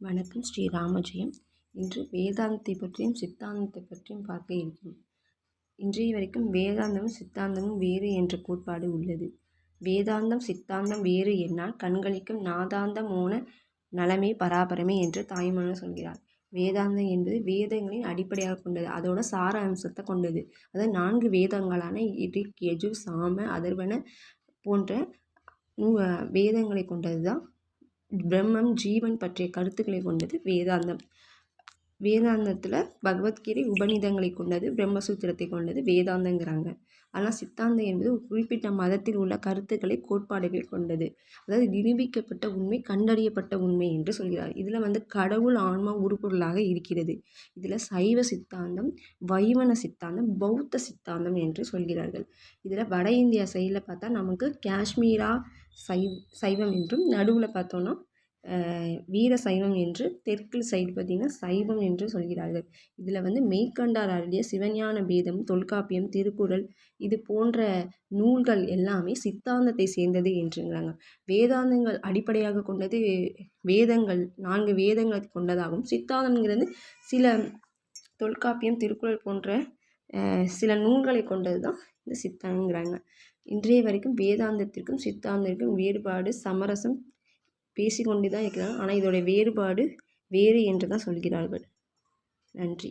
வணக்கம். ஸ்ரீ ராமஜெயம். இன்று வேதாந்தத்தை பற்றியும் சித்தாந்தத்தை பற்றியும் பார்க்க இருக்கிறோம். இன்றைய வரைக்கும் வேதாந்தமும் சித்தாந்தமும் வேறு என்ற கோட்பாடு உள்ளது. வேதாந்தம் சித்தாந்தம் வேறு என்னால் கண்களிக்கும் நாதாந்த மோன நலமே பராபரமே என்று தாய்மன்னர் சொல்கிறார். வேதாந்தம் என்பது வேதங்களின் அடிப்படையாக கொண்டது, அதோட சார அம்சத்தை கொண்டது. அதாவது 4 வேதங்களான ரிக், யஜு, சாம, அதர்வன போன்ற வேதங்களை கொண்டது தான் பிரம்மம், ஜீவன் பற்றிய கருத்துக்களை கொண்டது வேதாந்தம். வேதாந்தத்தில் பகவத்கீதை உபநிதங்களை கொண்டது, பிரம்மசூத்திரத்தை கொண்டது வேதாந்தங்கிறாங்க. ஆனால் சித்தாந்தம் என்பது ஒரு குறிப்பிட்ட மதத்தில் உள்ள கருத்துக்களை, கோட்பாடுகளை கொண்டது. அதாவது நிரூபிக்கப்பட்ட உண்மை, கண்டறியப்பட்ட உண்மை என்று சொல்கிறார். இதில் கடவுள், ஆன்மா உருப்பொருளாக இருக்கிறது. இதில் சைவ சித்தாந்தம், வைமன சித்தாந்தம், பௌத்த சித்தாந்தம் என்று சொல்கிறார்கள். இதில் வட இந்தியா சைடில் பார்த்தா நமக்கு காஷ்மீரா சைவம் என்றும், நடுவில் பார்த்தோன்னா வீர சைவம் என்று, தெற்கு சைடு பார்த்திங்கன்னா சைவம் என்று சொல்கிறார்கள். இதில் மெய்கண்டார் அருளிய சிவஞான பேதம், தொல்காப்பியம், திருக்குறள் இது போன்ற நூல்கள் எல்லாமே சித்தாந்தத்தை சேர்ந்தது என்றுங்கிறாங்க. வேதாந்தங்கள் அடிப்படையாக கொண்டது வேதங்கள், 4 வேதங்களை கொண்டதாகவும், சித்தாந்தம்ங்கிறது சில தொல்காப்பியம், திருக்குறள் போன்ற சில நூல்களை கொண்டது தான் இந்த சித்தாந்தங்கிறாங்க. இன்றைய வரைக்கும் வேதாந்தத்திற்கும் சித்தாந்தத்திற்கும் வேறுபாடு, சமரசம் பேசிக்கொண்டு தான் இருக்கிறாங்க. ஆனால் இதோடைய வேறுபாடு வேறு என்று தான் சொல்கிறார்கள். நன்றி.